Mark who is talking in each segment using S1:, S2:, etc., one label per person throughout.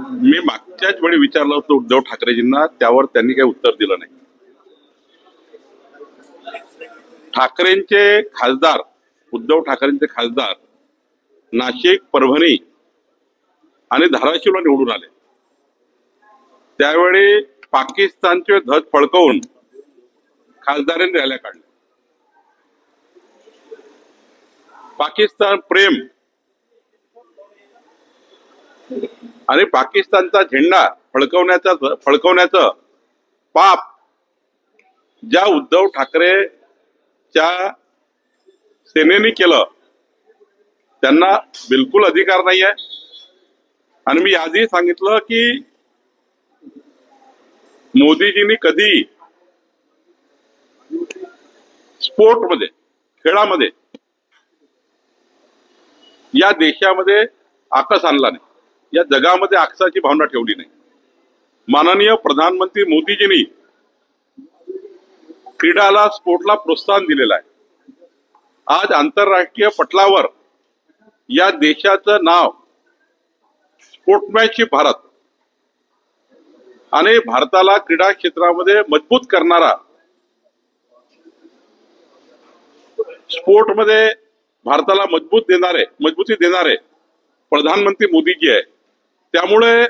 S1: मी मागच्याच वेळी विचारलं होतं उद्धव ठाकरेजींना, त्यावर त्यांनी काही उत्तर दिलं नाही. ठाकरेंचे खासदार, उद्धव ठाकरेंचे खासदार नाशिक, परभणी आणि धाराशिवला निवडून आले. त्यावेळी पाकिस्तानचे ध्वज फडकवून खासदारांनी रॅल्या काढल्या. पाकिस्तान प्रेम आणि पाकिस्तानचा झेंडा फडकवण्याचं पाप ज्या उद्धव ठाकरेच्या सेनेने केलं त्यांना बिलकुल अधिकार नाहीये. आणि मी आधी सांगितलं की मोदीजींनी कधी स्पोर्टमध्ये, खेळामध्ये या देशामध्ये आकस आणला नाही, या जगामध्ये आकसाची भावना ठेवली नाही. माननीय प्रधानमंत्री मोदीजींनी क्रीडाला, स्पोर्टला प्रोत्साहन दिलेलं आहे. आज आंतरराष्ट्रीय पटलावर या देशाचं नाव स्पोर्ट्समॅनशिप भारत आणि भारताला क्रीडा क्षेत्रामध्ये मजबूत करणारा, स्पोर्टमध्ये भारताला मजबूती देणारे प्रधानमंत्री मोदीजी आहे. त्यामुळे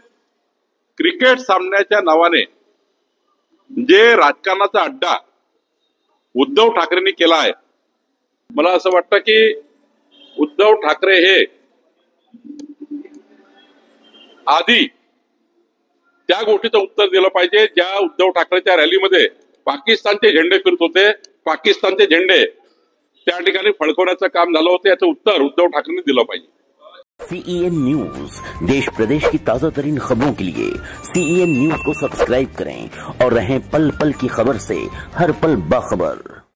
S1: क्रिकेट सामन्याच्या नावाने जे राजकारणाचा अड्डा उद्धव ठाकरेंनी केला आहे, मला असं वाटतं की उद्धव ठाकरे हे आधी त्या गोष्टीचं उत्तर दिलं पाहिजे ज्या उद्धव ठाकरेच्या रॅलीमध्ये पाकिस्तानचे झेंडे फिरत होते. पाकिस्तानचे झेंडे त्या ठिकाणी फडकवण्याचं काम झालं होतं, याचं उत्तर उद्धव ठाकरेंनी दिलं पाहिजे.
S2: CEN न्यूज, देश प्रदेश की ताजा तरीन खबरों के लिए CEN न्यूज को सब्सक्राइब करें और रहें पल पल की खबर से हर पल बाखबर.